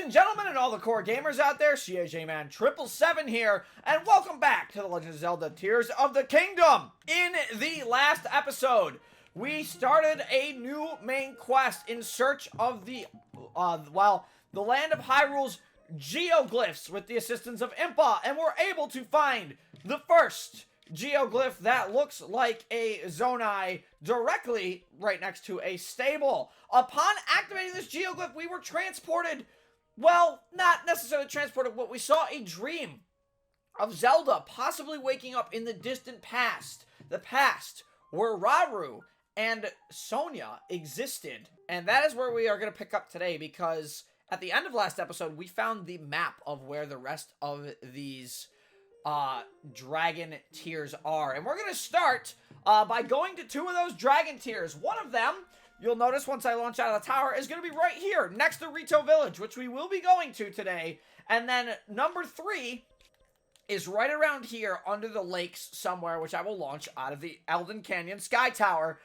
and gentlemen, and all the core gamers out there, CAJ Man 777 here, and welcome back to The Legend of Zelda Tears of the Kingdom. In the last episode, we started a new main quest in search of the land of Hyrule's geoglyphs with the assistance of Impa, and we're able to find the first geoglyph that looks like a Zonai directly right next to a stable. Upon activating this geoglyph, we were transported, well, not necessarily transported, but we saw a dream of Zelda possibly waking up in the distant past. The past where Rauru and Sonia existed. And that is where we are going to pick up today, because at the end of last episode, we found the map of where the rest of these dragon tiers are. And we're going to start by going to two of those dragon tiers. One of them, you'll notice once I launch out of the tower, is going to be right here next to Rito Village, which we will be going to today. And then number 3 is right around here under the lakes somewhere, which I will launch out of the Elden Canyon Sky Tower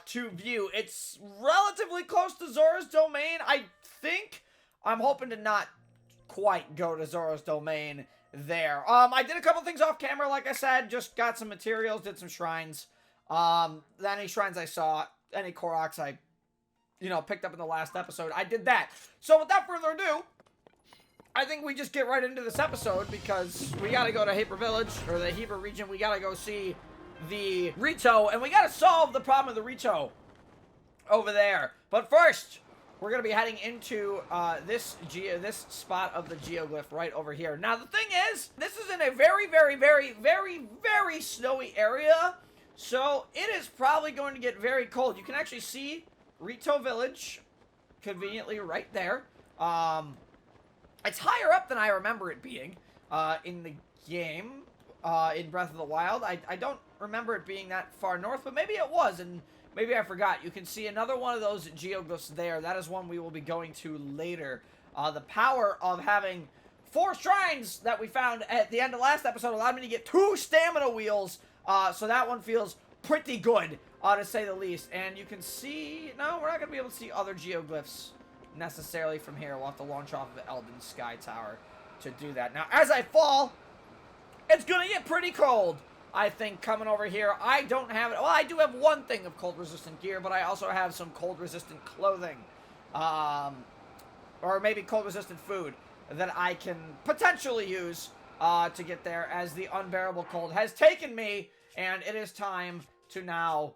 to view. It's relatively close to Zora's Domain. I think I'm hoping to not quite go to Zora's Domain there. I did a couple things off camera, like I said, just got some materials, did some shrines. Any shrines I saw, any Koroks I, picked up in the last episode, I did that. So without further ado, I think we just get right into this episode, because we gotta go to Hyper Village, or the Hyper region. We gotta go see the Rito, and we gotta solve the problem of the Rito over there. But first, we're going to be heading into this spot of the geoglyph right over here. Now, the thing is, this is in a very, very, very, very, very snowy area, so it is probably going to get very cold. You can actually see Rito Village conveniently right there. It's higher up than I remember it being in the game, in Breath of the Wild. I don't remember it being that far north, but maybe it was, and maybe I forgot. You can see another one of those geoglyphs there. That is one we will be going to later. The power of having 4 shrines that we found at the end of last episode allowed me to get 2 stamina wheels. So that one feels pretty good, to say the least. And you can see... No, we're not going to be able to see other geoglyphs necessarily from here. We'll have to launch off of the Elden Sky Tower to do that. Now, as I fall, it's going to get pretty cold. I think coming over here, I don't have it. Well, I do have one thing of cold-resistant gear, but I also have some cold-resistant clothing. Or maybe cold-resistant food that I can potentially use to get there, as the unbearable cold has taken me, and it is time to now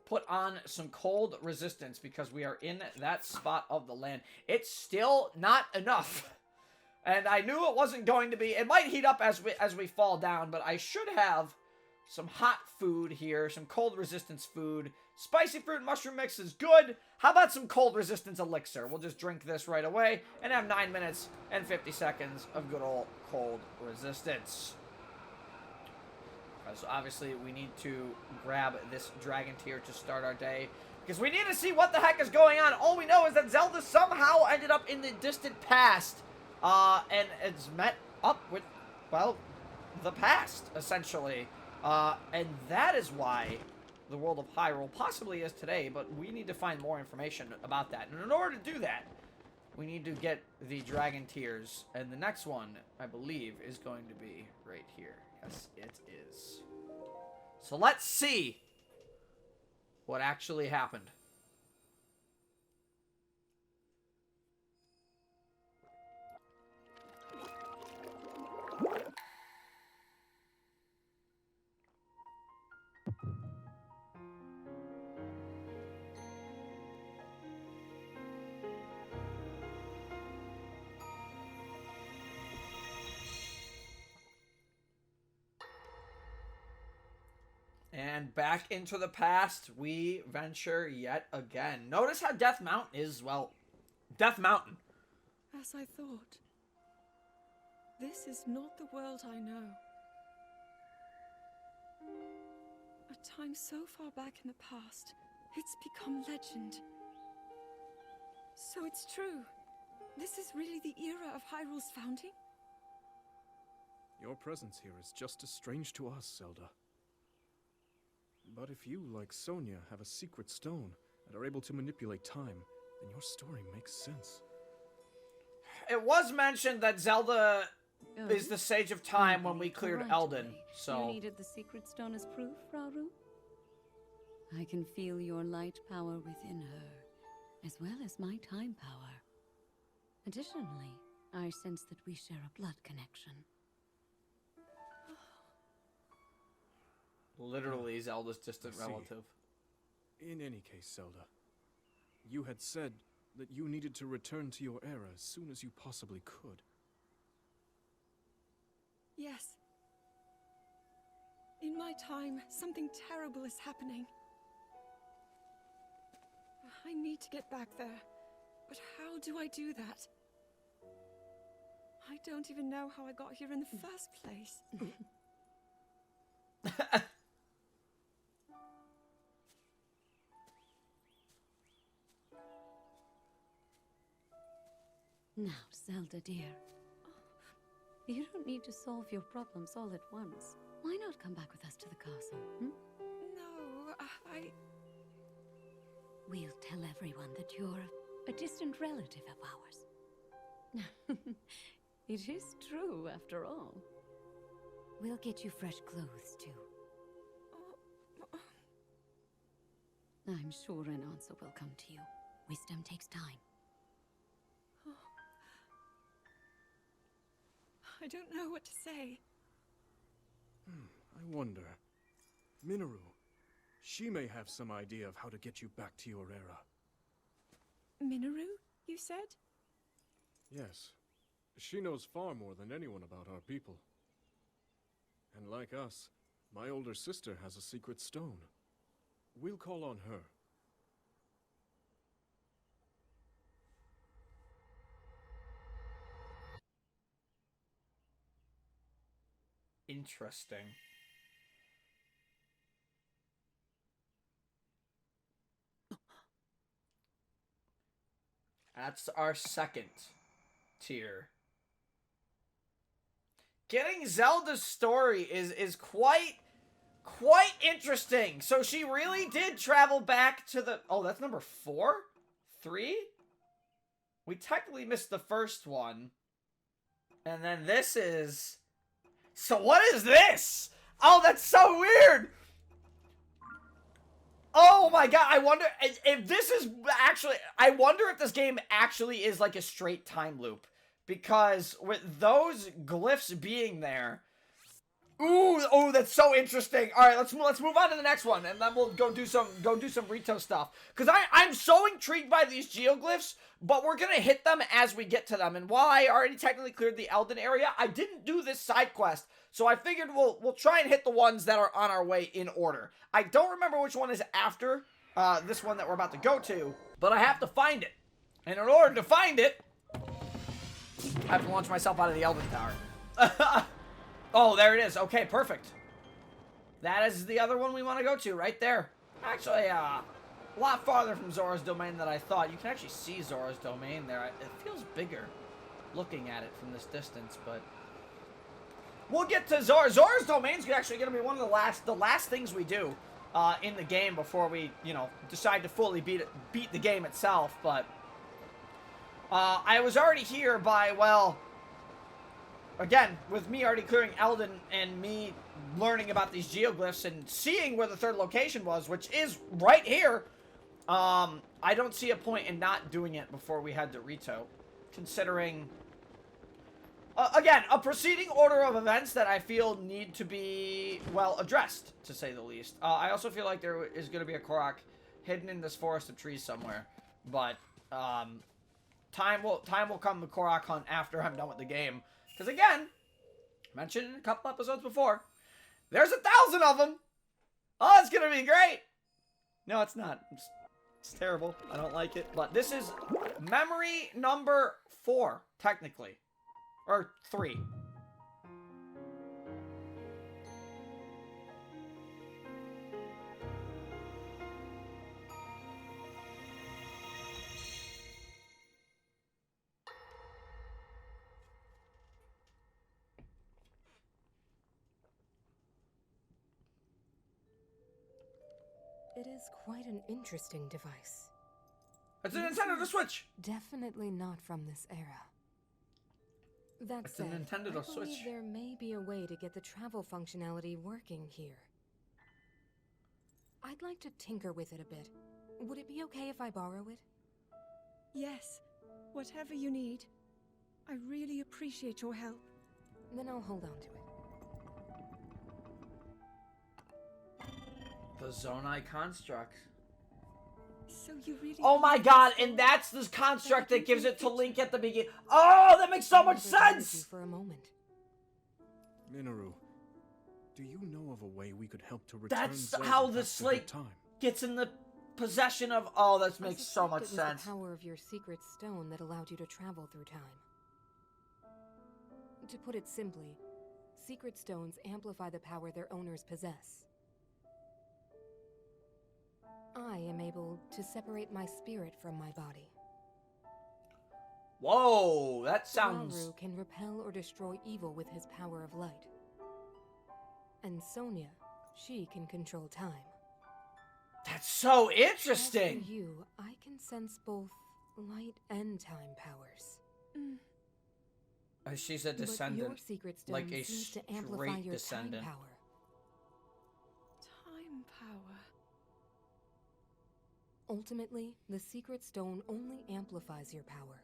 put on some cold resistance, because we are in that spot of the land. It's still not enough. And I knew it wasn't going to be. It might heat up as we fall down, but I should have some hot food here, some cold resistance food. Spicy fruit and mushroom mix is good. How about some cold resistance elixir? We'll just drink this right away and have 9 minutes and 50 seconds of good old cold resistance. So obviously we need to grab this dragon tier to start our day, because we need to see what the heck is going on. All we know is that Zelda somehow ended up in the distant past. And it's met up with, well, the past, essentially. And that is why the world of Hyrule possibly is today, but we need to find more information about that. And in order to do that, we need to get the dragon tiers. And the next one, I believe, is going to be right here. Yes, it is. So let's see what actually happened. And back into the past we venture yet again. Notice how Death Mountain is, well, Death Mountain. As I thought. This is not the world I know. A time so far back in the past, it's become legend. So it's true. This is really the era of Hyrule's founding? Your presence here is just as strange to us, Zelda. But if you, like Sonia, have a secret stone and are able to manipulate time, then your story makes sense. it was mentioned that Zelda Oh, is the Sage of Time when we the cleared right Elden, way. so... You needed the secret stone as proof, Rauru? I can feel your light power within her, as well as my time power. Additionally, I sense that we share a blood connection. Literally Zelda's distant I see. relative. In any case, Zelda, you had said that you needed to return to your era as soon as you possibly could. Yes. In my time, something terrible is happening. I need to get back there. But how do I do that? I don't even know how I got here in the first place. Now, Zelda dear, you don't need to solve your problems all at once. Why not come back with us to the castle, hmm? No, We'll tell everyone that you're a distant relative of ours. It is true, after all. We'll get you fresh clothes, too. I'm sure an answer will come to you. Wisdom takes time. I don't know what to say. I wonder. Minoru, she may have some idea of how to get you back to your era. Minoru, you said? Yes. She knows far more than anyone about our people. And like us, my older sister has a secret stone. We'll call on her. Interesting. That's our second tier. Getting Zelda's story is quite interesting. So she really did travel back to the... Oh, that's number 4? 3? We technically missed the first one. And then this is... So what is this? Oh, that's so weird! Oh my god, I wonder if this is actually... I wonder if this game actually is like a straight time loop. Because with those glyphs being there... Ooh, oh, that's so interesting. All right, let's move on to the next one, and then we'll go do some Rito stuff. Because I'm so intrigued by these geoglyphs, but we're gonna hit them as we get to them. And while I already technically cleared the Elden area, I didn't do this side quest, so I figured we'll try and hit the ones that are on our way in order. I don't remember which one is after this one that we're about to go to, but I have to find it. And in order to find it, I have to launch myself out of the Elden Tower. Oh, there it is. Okay, perfect. That is the other one we want to go to, right there. Actually, a lot farther from Zora's Domain than I thought. You can actually see Zora's Domain there. It feels bigger looking at it from this distance, but... We'll get to Zora's Domain's actually going to be one of the last things we do in the game before we, decide to fully beat the game itself, but... I was already here by, well... Again, with me already clearing Elden and me learning about these geoglyphs and seeing where the third location was, which is right here, I don't see a point in not doing it before we head to Rito. Considering, again, a preceding order of events that I feel need to be, well, addressed, to say the least. I also feel like there is going to be a Korok hidden in this forest of trees somewhere. But, time will come the Korok hunt after I'm done with the game. Because again, mentioned in a couple episodes before, there's 1,000 of them. Oh, it's going to be great. No, it's not. It's terrible. I don't like it. But this is memory number 4, technically. Or 3. It is quite an interesting device. It's a Nintendo to Switch. Definitely not from this era. That It's a said, Nintendo I believe Switch. there may be a way to get the travel functionality working here. I'd like to tinker with it a bit. Would it be okay if I borrow it? Yes, whatever you need. I really appreciate your help. Then I'll hold on to it. The Zonai construct. So you really Oh my believe god, in and Zelda? that's the construct that gives it to Link at the beginning. Oh, that makes so much I never doubted you sense! for a moment. Minoru, do you know of a way we could help to return That's Zelda how back this, to her like, time? gets in the possession of... Oh, that I makes so suspect much it was sense. the power of your secret stone that allowed you to travel through time. To put it simply, secret stones amplify the power their owners possess. I am able to separate my spirit from my body. Whoa, that sounds... Rauru can repel or destroy evil with his power of light. And Sonia, she can control time. That's so As interesting! for you, I can sense both light and time powers. She's a But your descendant. secret stone Like a seems to amplify straight your descendant. time power. Time power. Ultimately, the secret stone only amplifies your power.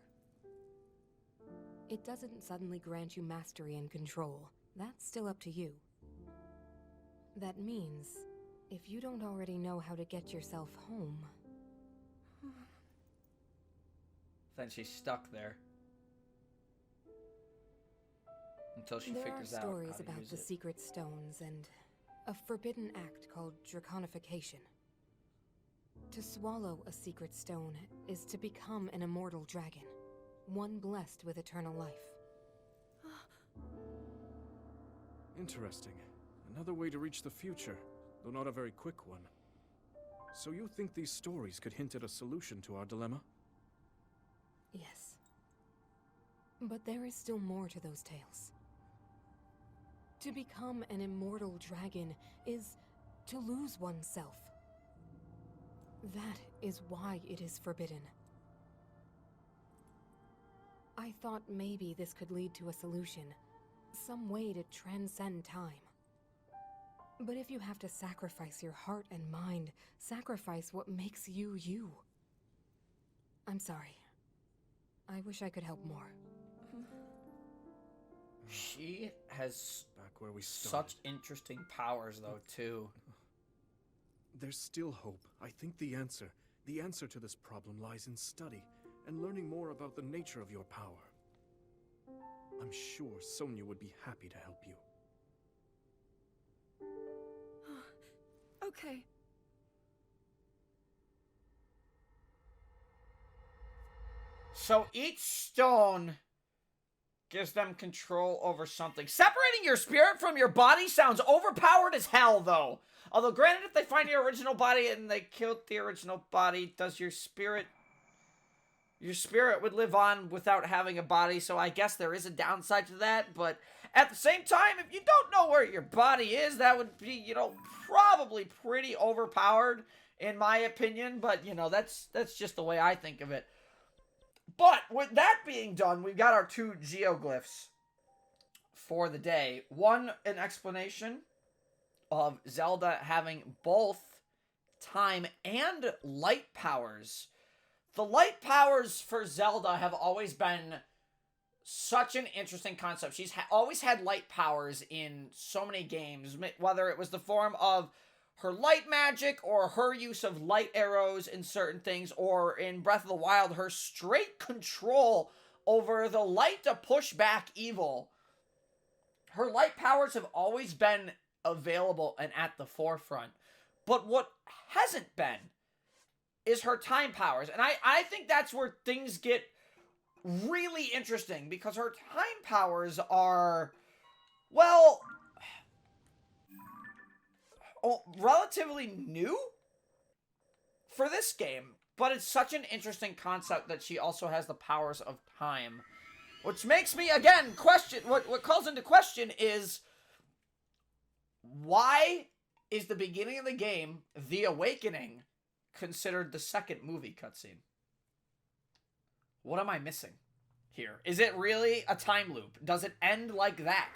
It doesn't suddenly grant you mastery and control. That's still up to you. That means, if you don't already know how to get yourself home, Then she's stuck there. Until she there are figures out stories how to about use the it. secret stones and a forbidden act called draconification. To swallow a secret stone is to become an immortal dragon, one blessed with eternal life. Interesting. Another way to reach the future, though not a very quick one. So you think these stories could hint at a solution to our dilemma? Yes. But there is still more to those tales. To become an immortal dragon is to lose oneself. That is why it is forbidden. I thought maybe this could lead to a solution, some way to transcend time. But if you have to sacrifice your heart and mind, sacrifice what makes you you. I'm sorry. I wish I could help more. She has Back where we started. such interesting powers, though, too. There's still hope. I think the answer to this problem lies in study and learning more about the nature of your power. I'm sure Sonia would be happy to help you. Okay. So each stone gives them control over something. Separating your spirit from your body sounds overpowered as hell, though. Although, granted, if they find your original body and they killed the original body, does your spirit... Your spirit would live on without having a body, so I guess there is a downside to that, but at the same time, if you don't know where your body is, that would be, you know, probably pretty overpowered, in my opinion, but, you know, that's just the way I think of it. But, with that being done, we've got our two geoglyphs for the day. One, an explanation of Zelda having both time and light powers. The light powers for Zelda have always been such an interesting concept. She's always had light powers in so many games, whether it was the form of her light magic or her use of light arrows in certain things, or in Breath of the Wild, her straight control over the light to push back evil. Her light powers have always been available and at the forefront. But what hasn't been is her time powers. And I think that's where things get really interesting, because her time powers are, well, relatively new for this game. But it's such an interesting concept that she also has the powers of time. Which makes me, again, question, what calls into question is, why is the beginning of the game, The Awakening, considered the second movie cutscene? What am I missing? here? Is it really a time loop? Does it end like that?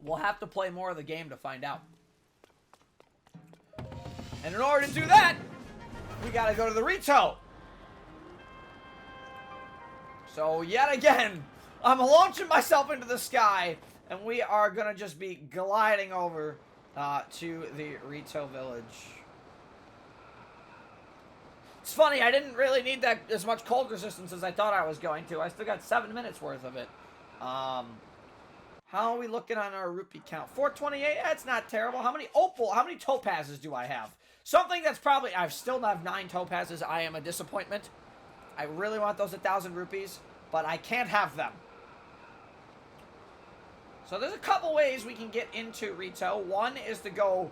We'll have to play more of the game to find out. And in order to do that, we gotta go to the Rito. So yet again, I'm launching myself into the sky, and we are gonna just be gliding over to the Rito village. It's funny, I didn't really need that as much cold resistance as I thought I was going to. I still got 7 minutes worth of it. How are we looking on our rupee count? 428? That's not terrible. How many opal, how many topazes do I have? Something that's probably, I still have 9 topazes. I am a disappointment. I really want those 1,000 rupees, but I can't have them. So there's a couple ways we can get into Rito. One is to go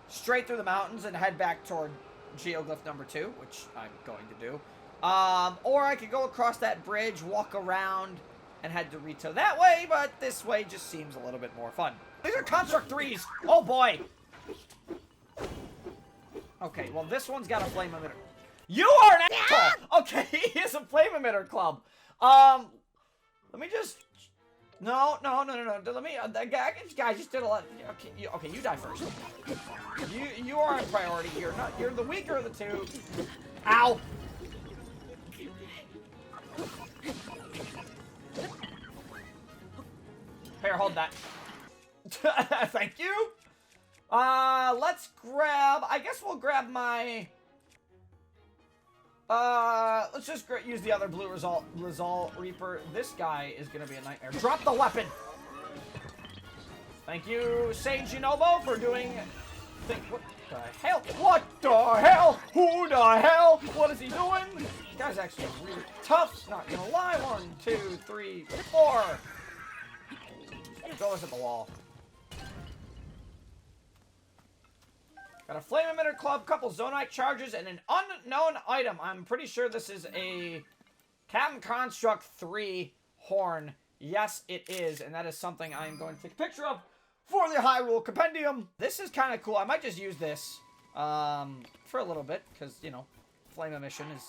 straight through the mountains and head back toward Geoglyph number 2, which I'm going to do. Or I could go across that bridge, walk around, and head to Rito that way, but this way just seems a little bit more fun. These are Construct 3s! Oh boy! Okay, well this one's got a flame emitter. You are an asshole! Okay, he is a flame emitter club. Let me just... No. Let me... This guy just did a lot... Okay, you die first. You are a priority. You're the weaker of the two. Ow! Here, hold that. Thank you. Let's grab... I guess we'll grab my... let's just use the other blue Rizal Reaper. This guy is gonna be a nightmare. Drop the weapon! Thank you, Sage Shinobu, for doing... What the hell? What the hell? Who the hell? What is he doing? This guy's actually really tough, not gonna lie. 1, 2, 3, 4. Throw us at the wall. Got a flame emitter club, couple zonite charges, and an unknown item. I'm pretty sure this is a Captain Construct 3 horn. Yes, it is, and that is something I'm going to take a picture of for the Hyrule Compendium. This is kind of cool. I might just use this for a little bit, because, you know, flame emission is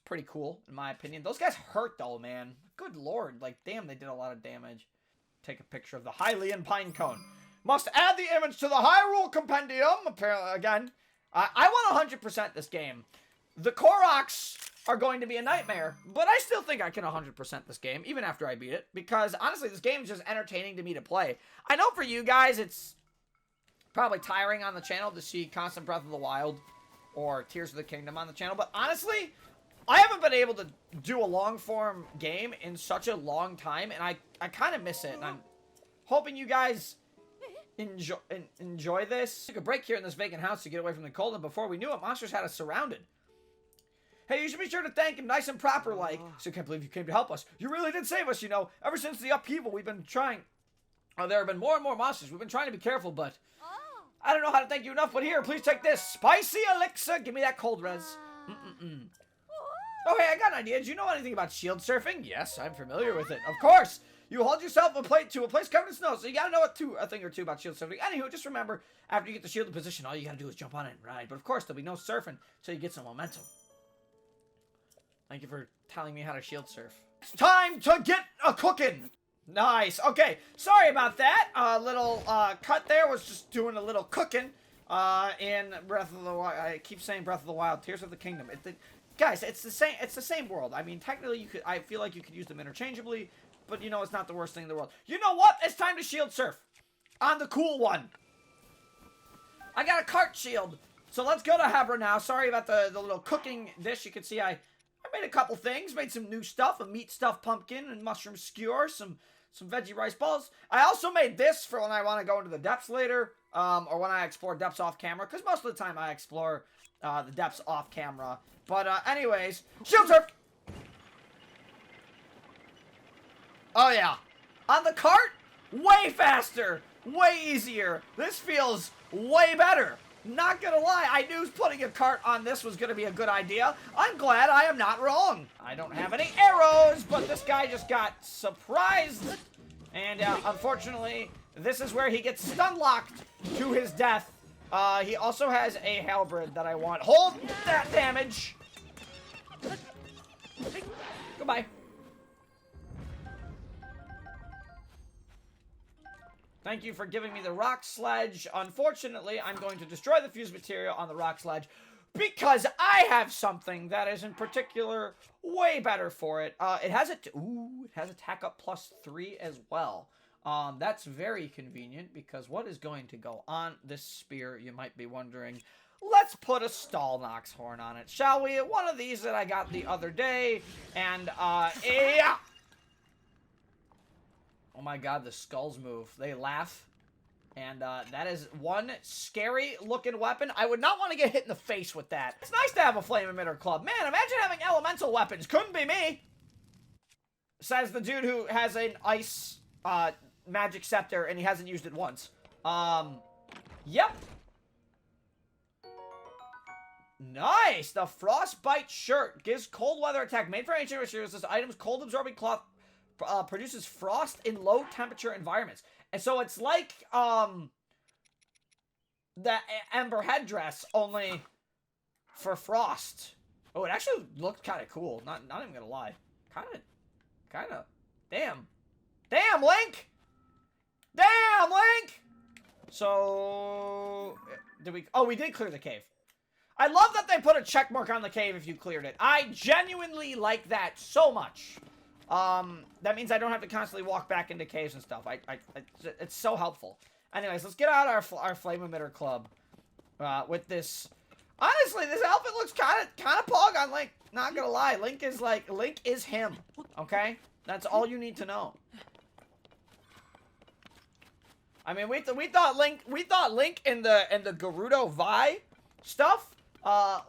pretty cool, in my opinion. Those guys hurt, though, man. Good lord. Like, damn, they did a lot of damage. Take a picture of the Hylian Pinecone. Must add the image to the Hyrule Compendium. Apparently, again, I want 100% this game. The Koroks are going to be a nightmare, but I still think I can 100% this game, even after I beat it, because honestly, this game is just entertaining to me to play. I know for you guys, it's probably tiring on the channel to see constant Breath of the Wild or Tears of the Kingdom on the channel, but honestly, I haven't been able to do a long-form game in such a long time, and I kind of miss it, and I'm hoping you guys enjoy this. Took a break here in this vacant house to get away from the cold, and before we knew it, monsters had us surrounded. Hey, you should be sure to thank him nice and proper like. So I can't believe you came to help us. You really did save us, you know. Ever since the upheaval, we've been trying... there have been more and more monsters. We've been trying to be careful, but... I don't know how to thank you enough, but here, please take this. Spicy elixir. Give me that cold res. Oh, hey, I got an idea. Do you know anything about shield surfing? Yes, I'm familiar with it. Of course. You hold yourself to a place covered in snow, so you gotta know a thing or two about shield surfing. Anywho, just remember, after you get the shield in position, all you gotta do is jump on it and ride. But of course, there'll be no surfing until you get some momentum. Thank you for telling me how to shield surf. It's time to get a cooking! Nice. Okay, sorry about that. Little cut there. Was just doing a little cooking in Breath of the Wild. I keep saying Breath of the Wild. Tears of the Kingdom. Guys, it's the same. It's the same world. I mean, technically, you could. I feel like you could use them interchangeably, but you know, it's not the worst thing in the world. You know what? It's time to shield surf on the cool one. I got a cart shield, so let's go to Hebra now. Sorry about the little cooking dish. You can see I made a couple things. Made some new stuff: a meat stuffed pumpkin and mushroom skewer, some veggie rice balls. I also made this for when I want to go into the depths later, or when I explore depths off camera, because most of the time I explore the depths off camera. But anyways, shield surf! Oh yeah. On the cart, way faster, way easier. This feels way better. Not gonna lie, I knew putting a cart on this was gonna be a good idea. I'm glad I am not wrong. I don't have any arrows, but this guy just got surprised. And unfortunately, this is where he gets stun locked to his death. He also has a halberd that I want. Hold that damage. Goodbye. Thank you for giving me the rock sledge. Unfortunately, I'm going to destroy the fuse material on the rock sledge because I have something that is in particular way better for it. It has attack up +3 as well. That's very convenient because what is going to go on this spear, you might be wondering. Let's put a Stalnox horn on it, shall we? One of these that I got the other day, and yeah. Oh my god, the skulls move. They laugh. And that is one scary looking weapon. I would not want to get hit in the face with that. It's nice to have a flame emitter club. Man, imagine having elemental weapons. Couldn't be me. Says the dude who has an ice magic scepter and he hasn't used it once. Yep. Nice! The Frostbite shirt gives cold weather attack. Made for ancient rituals, this item's cold absorbing cloth produces frost in low temperature environments. And so it's like the Ember headdress, only for frost. Oh, it actually looked kind of cool. Not even gonna lie. Kind of. Damn, Link. Damn, Link. So did we? Oh, we did clear the cave. I love that they put a check mark on the cave if you cleared it. I genuinely like that so much. That means I don't have to constantly walk back into caves and stuff. It's so helpful. Anyways, let's get out our flame emitter club. With this. Honestly, this outfit looks kind of pog on Link. Not gonna lie, Link is him. Okay, that's all you need to know. I mean, we thought Link in the Gerudo Vi stuff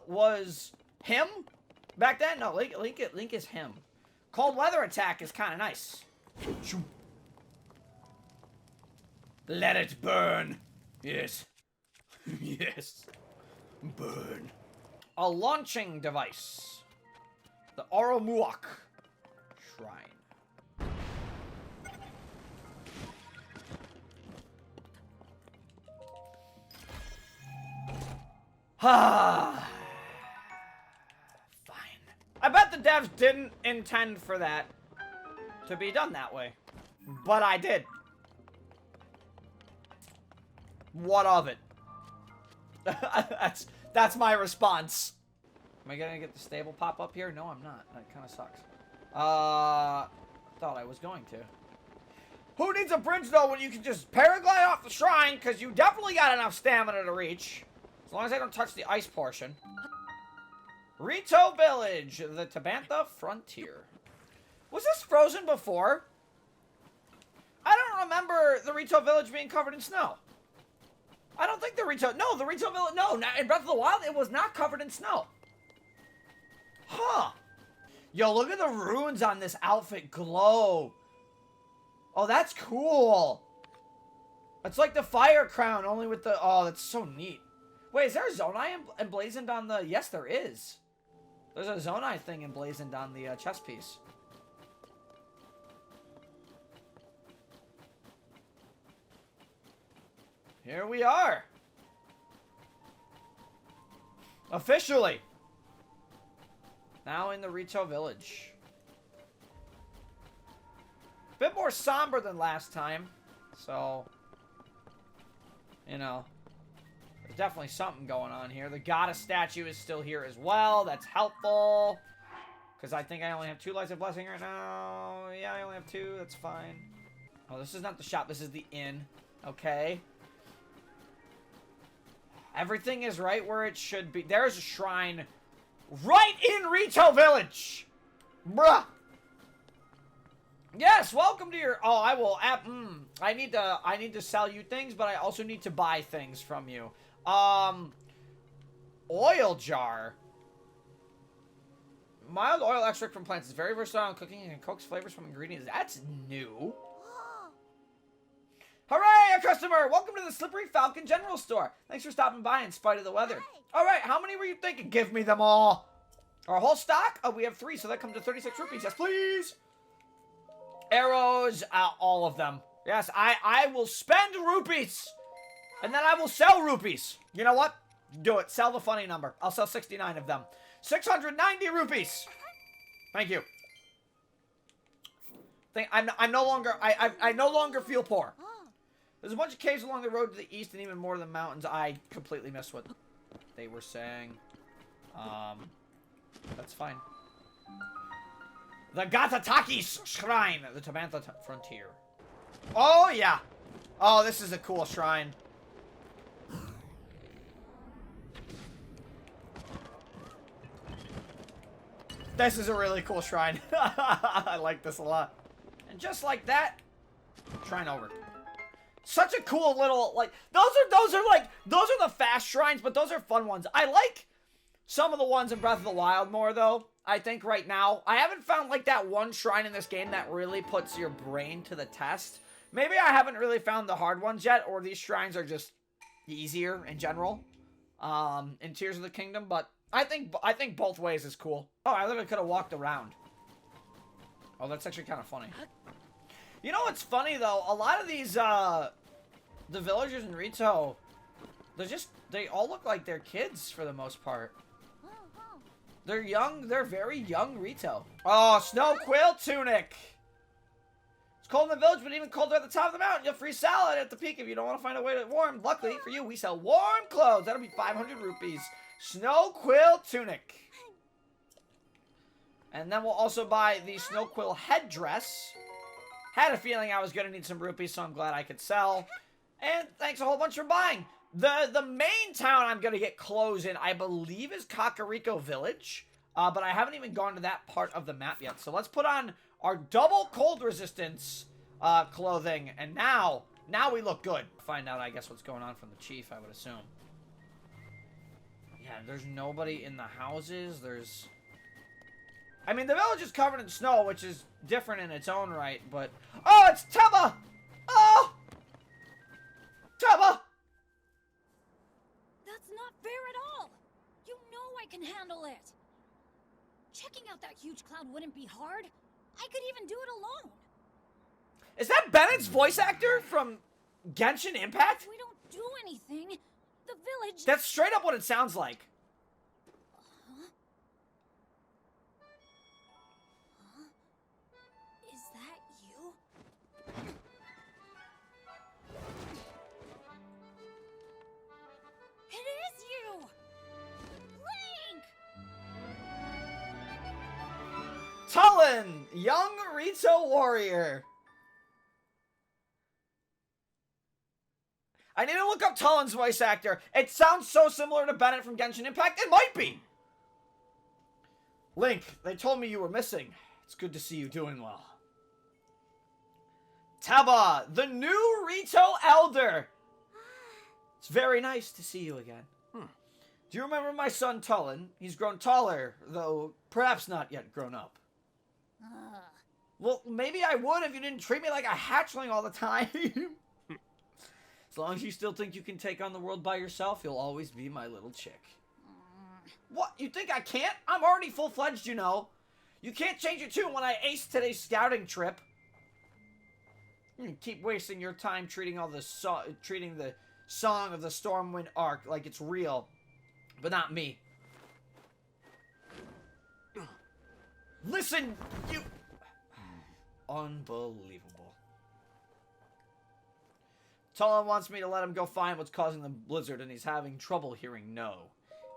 was him back then. No, Link is him. Cold weather attack is kind of nice. Let it burn. Yes. Yes. Burn. A launching device. The Oromuak Shrine. Ah. I bet the devs didn't intend for that to be done that way. But I did. What of it? That's my response. Am I gonna get the stable pop up here? No, I'm not. That kind of sucks. Thought I was going to. Who needs a bridge though when you can just paraglide off the shrine? Because you definitely got enough stamina to reach. As long as I don't touch the ice portion. Rito Village, the Tabantha Frontier. Was this frozen before? I don't remember the Rito Village being covered in snow. I don't think the Rito Village, no, not, in Breath of the Wild, it was not covered in snow. Huh. Yo, look at the runes on this outfit glow. Oh, that's cool. It's like the fire crown, only with the, oh, that's so neat. Wait, is there a Zonai emblazoned on the, yes, there is. There's a Zonai thing emblazoned on the chest piece. Here we are. Officially. Now in the Rito Village. Bit more somber than last time. So, you know. There's definitely something going on here. The goddess statue is still here as well. That's helpful. Because I think I only have 2 lights of blessing right now. Yeah, I only have 2. That's fine. Oh, this is not the shop. This is the inn. Okay. Everything is right where it should be. There's a shrine right in Rito Village. Bruh. Yes, welcome to your... Oh, I will... I need to sell you things, but I also need to buy things from you. Oil jar. Mild oil extract from plants is very versatile in cooking and can coax flavors from ingredients. That's new. Hooray, a customer! Welcome to the Slippery Falcon General Store. Thanks for stopping by in spite of the weather. Alright, how many were you thinking? Give me them all. Our whole stock? Oh, we have 3, so that comes to 36 rupees. Yes, please. Arrows, all of them. Yes, I will spend rupees. And then I will sell rupees. You know what? Do it. Sell the funny number. I'll sell 69 of them. 690 rupees. Thank you. I'm no longer, I no longer feel poor. There's a bunch of caves along the road to the east and even more of the mountains. I completely missed what they were saying. That's fine. The Gatataki's Shrine, the Tabantha Frontier. Oh, yeah. Oh, this is a cool shrine. This is a really cool shrine. I like this a lot. And just like that, shrine over. Such a cool little, like, those are the fast shrines, but those are fun ones. I like some of the ones in Breath of the Wild more, though. I think right now, I haven't found, like, that one shrine in this game that really puts your brain to the test. Maybe I haven't really found the hard ones yet, or these shrines are just easier in general, in Tears of the Kingdom, but I think both ways is cool. Oh, I literally could have walked around. Oh, that's actually kind of funny. You know what's funny, though? A lot of these, the villagers in Rito, they all look like they're kids for the most part. They're young, they're very young Rito. Oh, Snow Quill Tunic! It's cold in the village, but even colder at the top of the mountain. You'll free salad at the peak if you don't want to find a way to warm. Luckily for you, we sell warm clothes. That'll be 500 rupees. Snow Quill Tunic. And then we'll also buy the Snow Quill headdress. Had a feeling I was going to need some rupees, so I'm glad I could sell. And thanks a whole bunch for buying. The main town I'm going to get clothes in, I believe, is Kakariko Village. But I haven't even gone to that part of the map yet. So let's put on our double cold resistance clothing. And now we look good. Find out, I guess, what's going on from the chief, I would assume. Yeah, there's nobody in the houses. I mean, the village is covered in snow, which is different in its own right, but... Oh, it's Teba! Oh! Teba! That's not fair at all! You know I can handle it! Checking out that huge cloud wouldn't be hard. I could even do it alone. Is that Bennett's voice actor from Genshin Impact? If we don't do anything, the village... That's straight up what it sounds like. Is that you? It is you! Link! Tulin, young Rito warrior. I need to look up Tulin's voice actor. It sounds so similar to Bennett from Genshin Impact. It might be. Link, they told me you were missing. It's good to see you doing well. Teba, the new Rito Elder. It's very nice to see you again. Do you remember my son Tulin? He's grown taller, though perhaps not yet grown up. Well, maybe I would if you didn't treat me like a hatchling all the time. As long as you still think you can take on the world by yourself, you'll always be my little chick. What? You think I can't? I'm already full-fledged, you know. You can't change your tune when I ace today's scouting trip. You keep wasting your time treating the Song of the Stormwind arc like it's real, but not me. Listen, you... Unbelievable. Tulin wants me to let him go find what's causing the blizzard, and he's having trouble hearing no.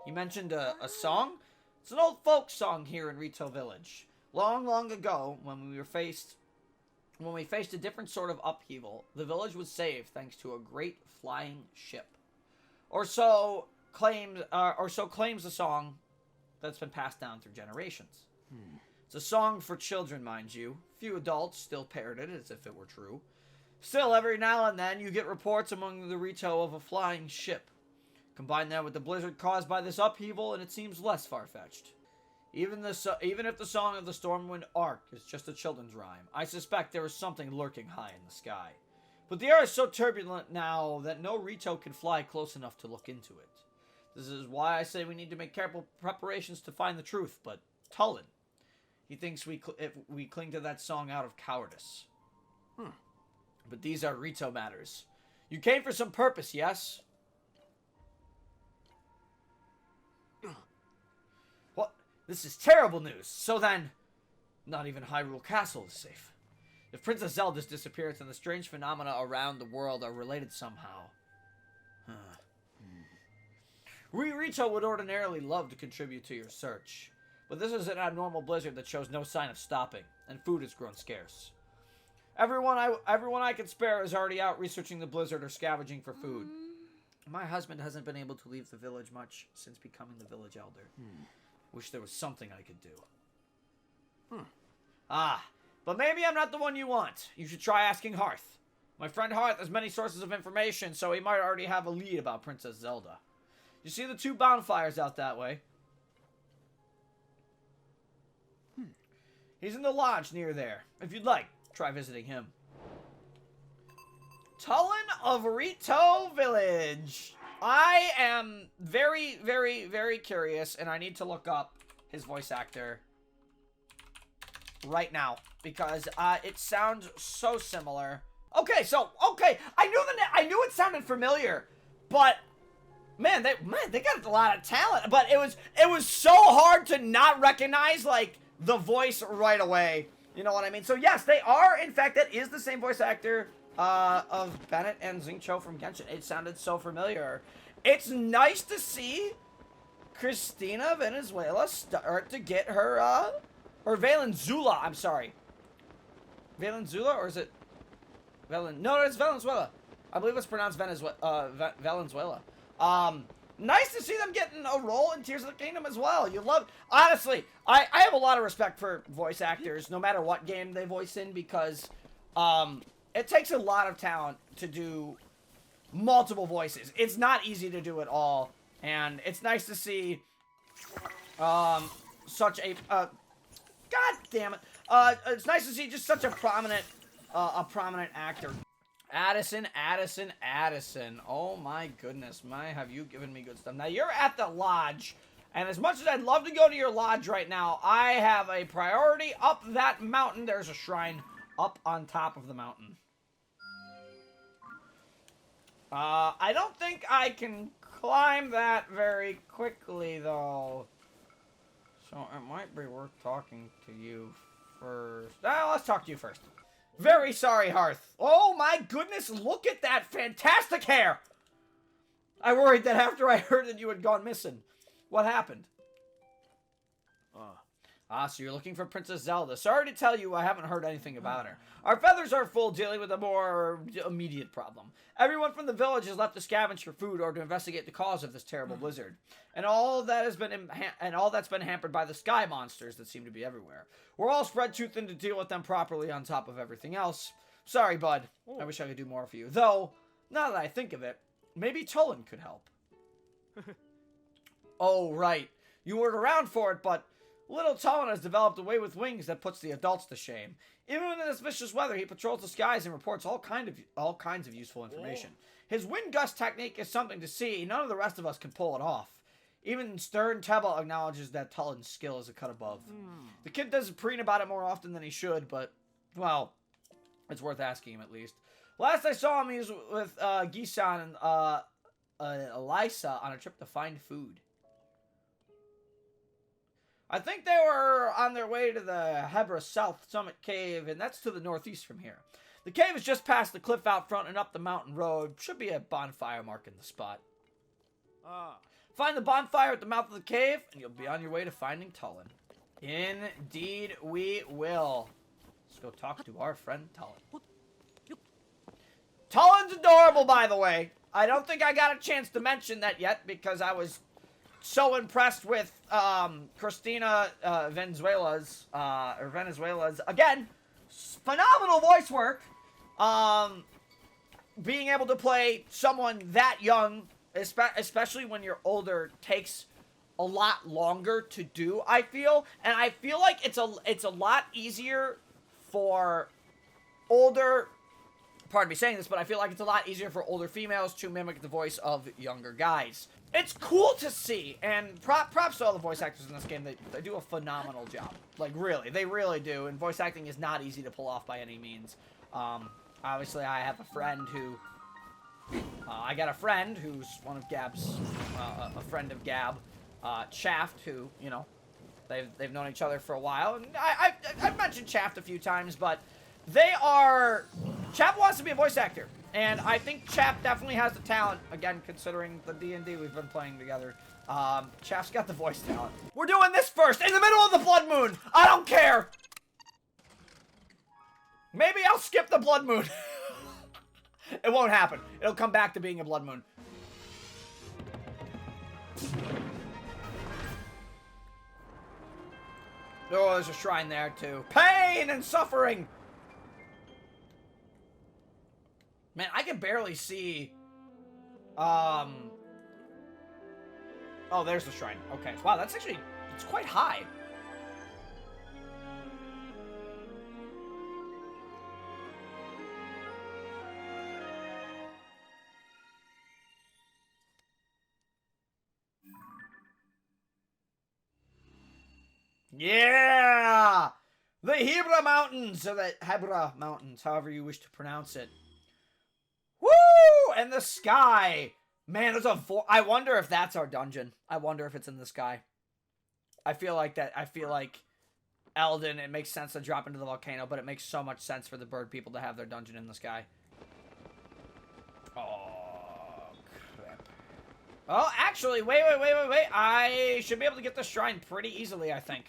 He mentioned a song? It's an old folk song here in Rito Village. Long, long ago, when we faced a different sort of upheaval, the village was saved thanks to a great flying ship. Or so claims the song that's been passed down through generations. It's a song for children, mind you. Few adults still parrot it as if it were true. Still, every now and then, you get reports among the Rito of a flying ship. Combine that with the blizzard caused by this upheaval, and it seems less far-fetched. Even if the Song of the Stormwind arc is just a children's rhyme, I suspect there is something lurking high in the sky. But the air is so turbulent now that no Rito can fly close enough to look into it. This is why I say we need to make careful preparations to find the truth, but Tulin, he thinks we cling to that song out of cowardice. But these are Rito matters. You came for some purpose, yes? What? This is terrible news. So then, not even Hyrule Castle is safe. If Princess Zelda's disappearance and the strange phenomena around the world are related somehow. Rito would ordinarily love to contribute to your search, but this is an abnormal blizzard that shows no sign of stopping, and food has grown scarce. Everyone I can spare is already out researching the blizzard or scavenging for food. My husband hasn't been able to leave the village much since becoming the village elder. Wish there was something I could do. But maybe I'm not the one you want. You should try asking Hearth. My friend Hearth has many sources of information, so he might already have a lead about Princess Zelda. You see the 2 bonfires out that way? He's in the lodge near there. If you'd like, try visiting him. Tulin of Rito Village. I am very, very, very curious, and I need to look up his voice actor right now because it sounds so similar. Okay, I knew it sounded familiar, but man, they got a lot of talent. But it was so hard to not recognize like the voice right away. You know what I mean? So yes, they are. In fact, that is the same voice actor of Bennett and Xingqiu from Genshin. It sounded so familiar. It's nice to see Cristina Venezuela start to get her, or Valenzuela, I'm sorry. Valenzuela, or is it No, it's Valenzuela. I believe it's pronounced Valenzuela. Nice to see them getting a role in Tears of the Kingdom as well. Honestly, I have a lot of respect for voice actors, no matter what game they voice in, because, it takes a lot of talent to do multiple voices. It's not easy to do it all, and it's nice to see, such a, God damn it. It's nice to see just such a prominent actor. Addison. Oh my goodness, have you given me good stuff. Now you're at the lodge, and as much as I'd love to go to your lodge right now, I have a priority up that mountain. There's a shrine up on top of the mountain. I don't think I can climb that very quickly, though. So it might be worth talking to you first. Let's talk to you first. Very sorry, Hearth. Oh my goodness, look at that fantastic hair! I worried that after I heard that you had gone missing. What happened? So you're looking for Princess Zelda. Sorry to tell you, I haven't heard anything about her. Our feathers are full dealing with a more immediate problem. Everyone from the village has left to scavenge for food or to investigate the cause of this terrible blizzard. And all that's been hampered by the sky monsters that seem to be everywhere. We're all spread too thin to deal with them properly on top of everything else. Sorry, bud. I wish I could do more for you. Though, now that I think of it, maybe Tulin could help. Oh, right. You weren't around for it, but little Tulin has developed a way with wings that puts the adults to shame. Even in this vicious weather, he patrols the skies and reports all kinds of useful information. His wind gust technique is something to see. None of the rest of us can pull it off. Even Stern Tebel acknowledges that Tulin's skill is a cut above. The kid doesn't preen about it more often than he should, but, well, it's worth asking him at least. Last I saw him, he was with Gisan and Elisa on a trip to find food. I think they were on their way to the Hebra South Summit Cave, and that's to the northeast from here. The cave is just past the cliff out front and up the mountain road. Should be a bonfire marking the spot. Find the bonfire at the mouth of the cave, and you'll be on your way to finding Tulin. Indeed we will. Let's go talk to our friend Tulin. Tulin's adorable, by the way. I don't think I got a chance to mention that yet, because I was so impressed with Cristina Venezuela's, again, phenomenal voice work. Being able to play someone that young, especially when you're older, takes a lot longer to do, I feel. And I feel like it's a lot easier for older, pardon me saying this, but I feel like it's a lot easier for older females to mimic the voice of younger guys. It's cool to see, and props to all the voice actors in this game. They do a phenomenal job. Like, really, they really do, and voice acting is not easy to pull off by any means. Obviously, I have a friend who, I got a friend who's one of Gab's, a friend of Gab, Shaft, who, you know, they've known each other for a while, and I've mentioned Shaft a few times, but they are... Chap wants to be a voice actor. And I think Chap definitely has the talent. Again, considering the D&D we've been playing together. Chap's got the voice talent. We're doing this first, in the middle of the blood moon. I don't care. Maybe I'll skip the blood moon. It won't happen. It'll come back to being a blood moon. Oh, there's a shrine there too. Pain and suffering. Man, I can barely see. Oh, there's the shrine. Okay. Wow, that's actually, it's quite high. Yeah! The Hebra Mountains, or the Hebra Mountains, however you wish to pronounce it. Woo! And the sky. Man, there's a I wonder if that's our dungeon. I wonder if it's in the sky. I feel like that. I feel like Eldon, it makes sense to drop into the volcano, but it makes so much sense for the bird people to have their dungeon in the sky. Oh, crap. Oh, actually, wait. I should be able to get the shrine pretty easily, I think.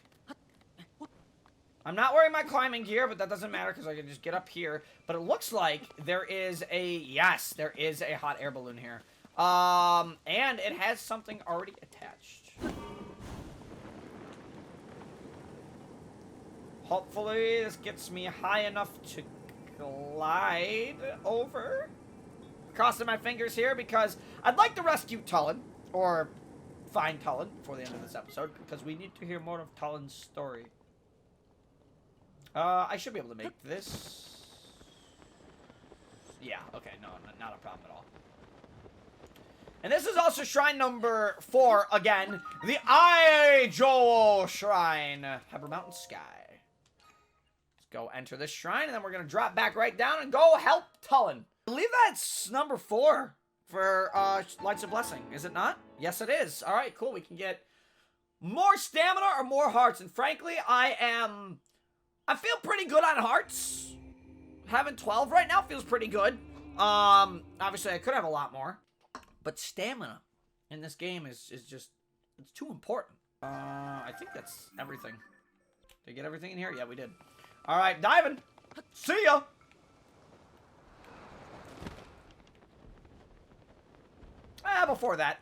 I'm not wearing my climbing gear, but that doesn't matter because I can just get up here. But it looks like there is a... Yes, there is a hot air balloon here. And it has something already attached. Hopefully this gets me high enough to glide over. Crossing my fingers here because I'd like to rescue Tulin. Or find Tulin before the end of this episode. Because we need to hear more of Tulin's story. I should be able to make this. Yeah, okay, no, not a problem at all. And this is also shrine number 4, again, the Ijo Shrine, Hebra Mountain Sky. Let's go enter this shrine, and then we're going to drop back right down and go help Tulin. I believe that's number 4 for Lights of Blessing, is it not? Yes, it is. All right, cool, we can get more stamina or more hearts, and frankly, I feel pretty good on hearts. Having 12 right now feels pretty good. Obviously I could have a lot more. But stamina in this game is just, it's too important. I think that's everything. Did we get everything in here? Yeah, we did. Alright, diving. See ya. Before that.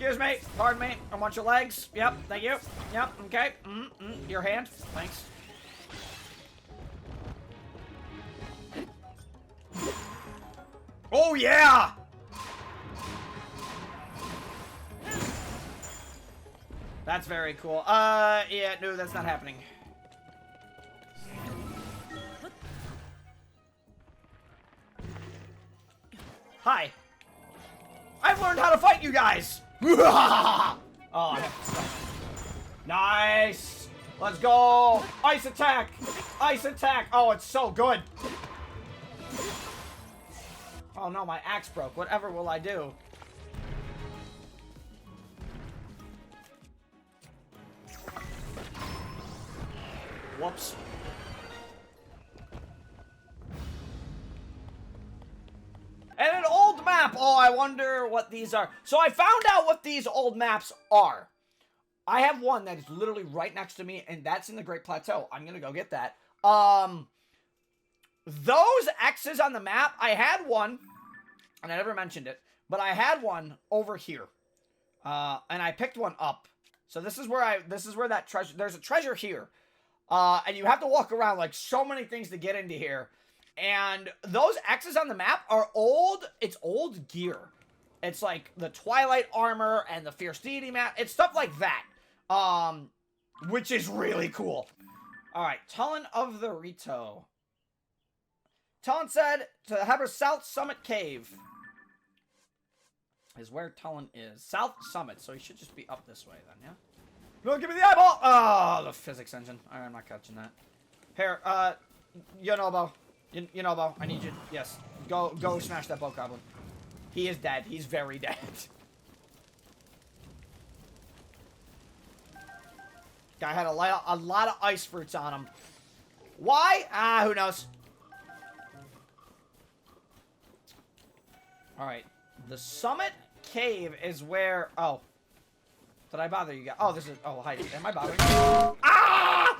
Excuse me, pardon me, I want your legs. Yep, thank you. Yep, okay. Your hand, thanks. Oh yeah! That's very cool. Yeah, no, that's not happening. Hi. I've learned how to fight you guys! Oh, I have to stop. Nice! Let's go! Ice attack! Ice attack! Oh, it's so good! Oh no, my axe broke. Whatever will I do? Whoops. And an old map. Oh, I wonder what these are. So I found out what these old maps are. I have one that is literally right next to me, and that's in the Great Plateau. I'm gonna go get that. Those X's on the map, I had one, and I never mentioned it, but I had one over here. And I picked one up. So this is where that treasure, there's a treasure here. And you have to walk around like so many things to get into here. And those X's on the map are old, it's old gear. It's like the Twilight armor and the Fierce Deity map. It's stuff like that. Which is really cool. Alright, Tulin of the Rito. Tulin said to the Hebra South Summit Cave. Is where Tulin is. South Summit, so he should just be up this way then, yeah? No, give me the eyeball! Oh, the physics engine. Alright, I'm not catching that. Here, Yonobo. Yonobo, I need you. Yes. Go smash that boat goblin. He is dead. He's very dead. Guy had a lot of ice fruits on him. Why? Ah, who knows? Alright. The Summit Cave is where... Oh. Did I bother you guys? Oh, this is... Oh, hi. Am I bothering you? Ah!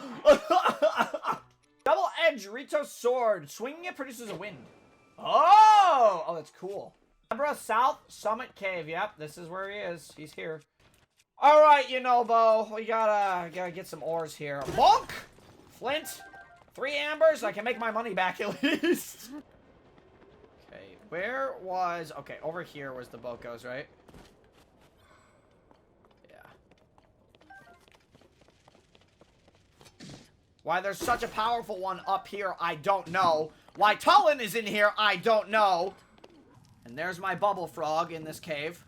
Double-edged Rito sword. Swinging it produces a wind. Oh! Oh, that's cool. Remember South Summit Cave. Yep, this is where he is. He's here. Alright, you know, Bo. We gotta get some ores here. Bonk! Flint. 3 ambers. I can make my money back at least. Okay, where was... Okay, over here was the boat goes, right? Why there's such a powerful one up here, I don't know. Why Tulin is in here, I don't know. And there's my bubble frog in this cave.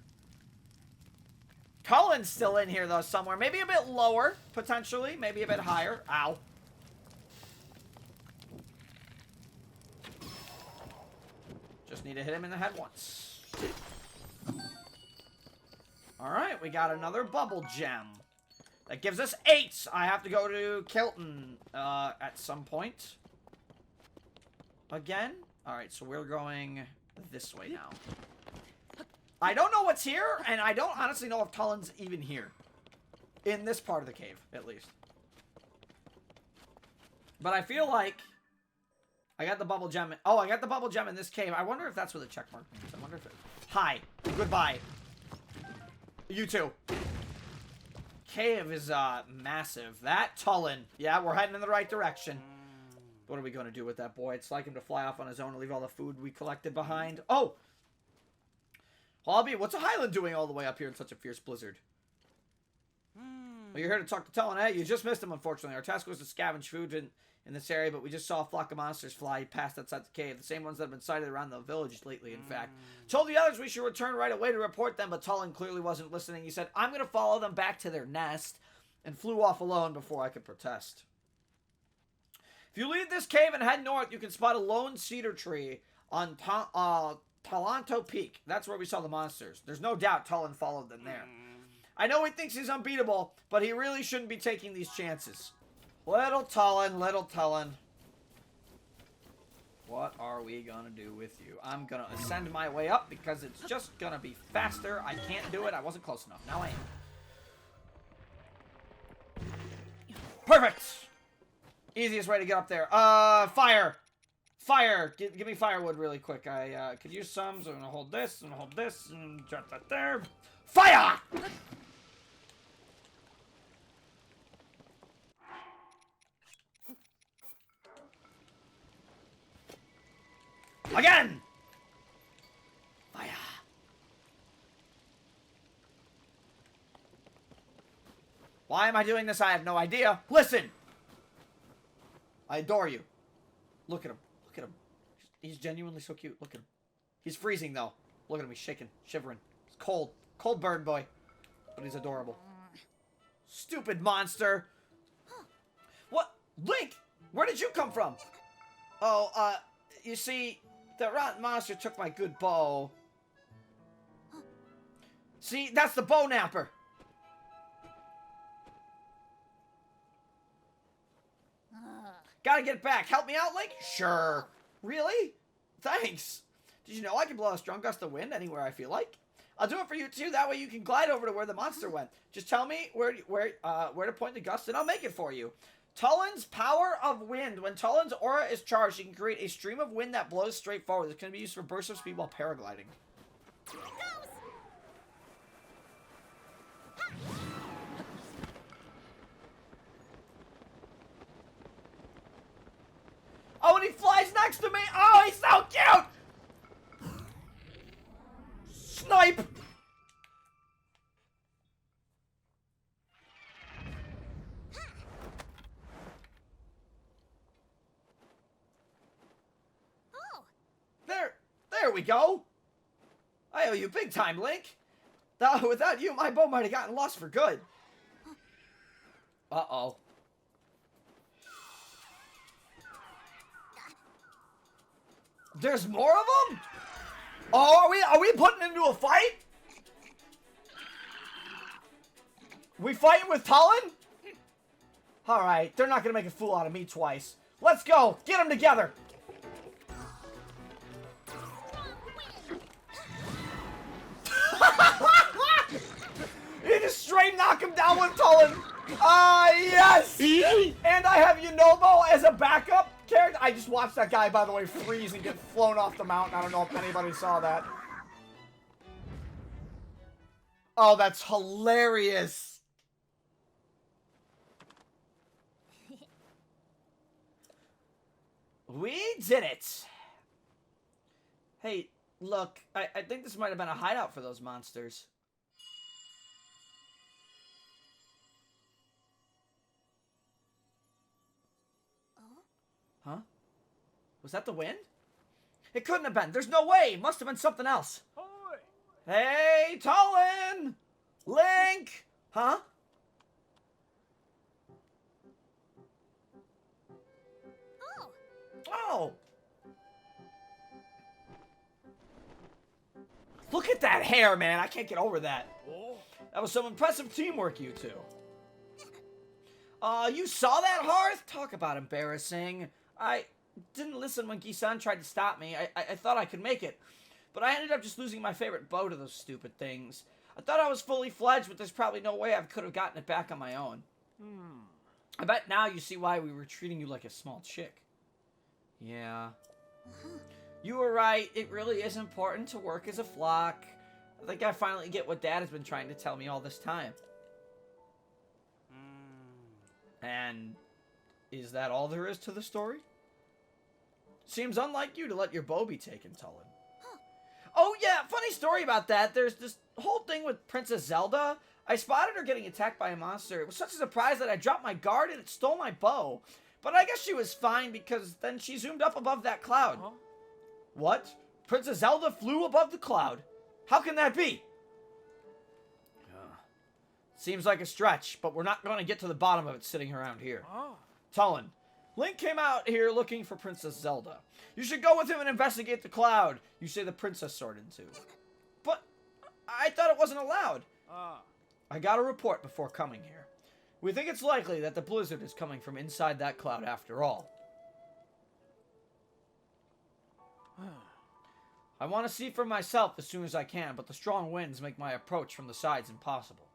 Tulin's still in here, though, somewhere. Maybe a bit lower, potentially. Maybe a bit higher. Ow. Just need to hit him in the head once. Alright, we got another bubble gem. That gives us 8. I have to go to Kilton at some point. Again? Alright, so we're going this way now. I don't know what's here, and I don't honestly know if Tulin's even here. In this part of the cave, at least. But I feel like I got the bubble gem. Oh, I got the bubble gem in this cave. I wonder if that's where the check mark means. I wonder if it... Hi. Goodbye. You too. Cave is massive. That Tulin. Yeah, we're heading in the right direction. What are we going to do with that boy? It's like him to fly off on his own and leave all the food we collected behind. Oh! Hobby, what's a Highland doing all the way up here in such a fierce blizzard? Well, you're here to talk to Tulin, eh? You just missed him, unfortunately. Our task was to scavenge food in this area, but we just saw a flock of monsters fly past outside the cave. The same ones that have been sighted around the village lately, in fact. Told the others we should return right away to report them, but Tulin clearly wasn't listening. He said, I'm going to follow them back to their nest, and flew off alone before I could protest. If you leave this cave and head north, you can spot a lone cedar tree on Talanto Peak. That's where we saw the monsters. There's no doubt Tulin followed them there. I know he thinks he's unbeatable, but he really shouldn't be taking these chances. Little Tulin, little Tulin. What are we gonna do with you? I'm gonna ascend my way up because it's just gonna be faster. I can't do it. I wasn't close enough. Now I am. Perfect! Easiest way to get up there. Fire! Fire! Give me firewood really quick. I could use some, so I'm gonna hold this, and hold this, and drop that there. Fire! Again! Fire! Why am I doing this? I have no idea. Listen! I adore you. Look at him. Look at him. He's genuinely so cute. Look at him. He's freezing, though. Look at him. He's shaking. Shivering. He's cold. Cold bird boy. But he's adorable. Stupid monster. What? Link! Where did you come from? Oh, you see, the rotten monster took my good bow. See, that's the bow napper. Gotta get it back. Help me out, Link? Sure. Really? Thanks. Did you know I can blow a strong gust of wind anywhere I feel like? I'll do it for you too. That way you can glide over to where the monster went. Just tell me where to point the gust and I'll make it for you. Tulin's power of wind. When Tulin's aura is charged, he can create a stream of wind that blows straight forward. It can be used for bursts of speed while paragliding. Here it goes! Oh, and he flies next to me! Oh, he's so cute! Snipe! Oh! There we go! I owe you big time, Link! Without you, my bow might have gotten lost for good. Uh-oh. There's more of them? Oh, are we putting into a fight? We fighting with Tulin? Alright, they're not gonna make a fool out of me twice. Let's go! Get them together! You just straight knock him down with Tulin! Ah, yes! And I have Yunobo as a backup character. I just watched that guy, by the way, freeze and get flown off the mountain. I don't know if anybody saw that. Oh, that's hilarious. We did it. Hey, look, I think this might have been a hideout for those monsters. Huh? Was that the wind? It couldn't have been. There's no way. It must have been something else. Hey, Tulin! Link! Huh? Oh! Look at that hair, man. I can't get over that. That was some impressive teamwork, you two. You saw that, Hearth? Talk about embarrassing. I didn't listen when Gisan tried to stop me. I thought I could make it. But I ended up just losing my favorite bow to those stupid things. I thought I was fully fledged, but there's probably no way I could have gotten it back on my own. I bet now you see why we were treating you like a small chick. Yeah. You were right. It really is important to work as a flock. I think I finally get what Dad has been trying to tell me all this time. And is that all there is to the story? Seems unlike you to let your bow be taken, Tulin. Oh yeah, funny story about that. There's this whole thing with Princess Zelda. I spotted her getting attacked by a monster. It was such a surprise that I dropped my guard and it stole my bow. But I guess she was fine because then she zoomed up above that cloud. What? Princess Zelda flew above the cloud? How can that be? Seems like a stretch, but we're not going to get to the bottom of it sitting around here. Tulin, Link came out here looking for Princess Zelda. You should go with him and investigate the cloud you say the princess soared into. But I thought it wasn't allowed. I got a report before coming here. We think it's likely that the blizzard is coming from inside that cloud after all. I want to see for myself as soon as I can, but the strong winds make my approach from the sides impossible.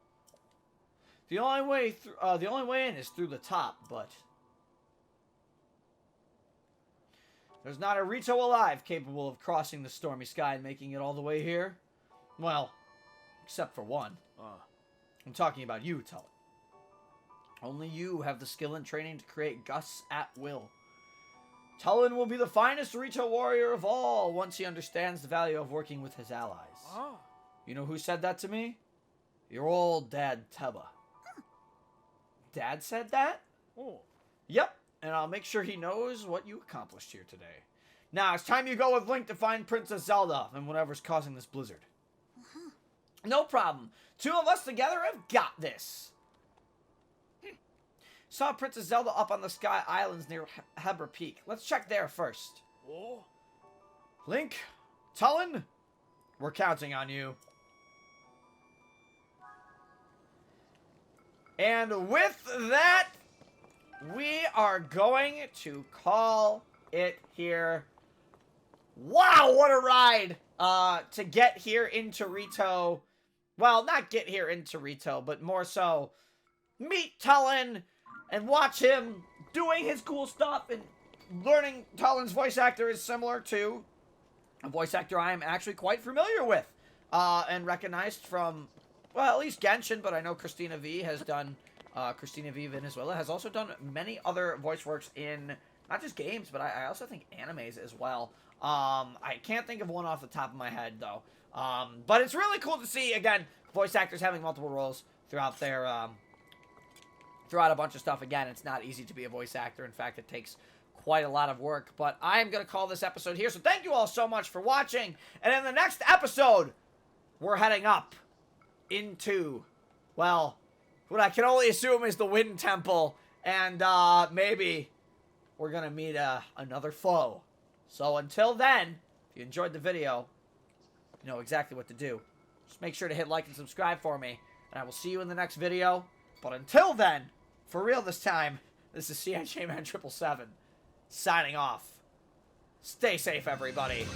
The only way in is through the top, but there's not a Rito alive capable of crossing the stormy sky and making it all the way here. Well, except for one. I'm talking about you, Tulin. Only you have the skill and training to create gusts at will. Tulin will be the finest Rito warrior of all once he understands the value of working with his allies. You know who said that to me? Your old dad, Teba. Dad said that? Yep, and I'll make sure he knows what you accomplished here today. Now, it's time you go with Link to find Princess Zelda and whatever's causing this blizzard. No problem. Two of us together have got this. Saw Princess Zelda up on the Sky Islands near Hebra Peak. Let's check there first. Link, Tulin, we're counting on you. And with that, we are going to call it here. Wow, what a ride! To get here into Rito. Well, not get here into Rito, but more so meet Tulin and watch him doing his cool stuff and learning. Tulin's voice actor is similar to a voice actor I am actually quite familiar with and recognized from, well, at least Genshin, but I know Christina V has done, Christina V Venezuela has also done many other voice works in not just games, but I also think animes as well. I can't think of one off the top of my head, though. But it's really cool to see, again, voice actors having multiple roles throughout their, throughout a bunch of stuff. Again, it's not easy to be a voice actor. In fact, it takes quite a lot of work. But I am going to call this episode here. So thank you all so much for watching. And in the next episode, we're heading up into, well, what I can only assume is the Wind Temple. And maybe we're going to meet another foe. So until then, if you enjoyed the video, you know exactly what to do. Just make sure to hit like and subscribe for me. And I will see you in the next video. But until then, For real this time, this is CIJ Man 777 signing off. Stay safe, everybody.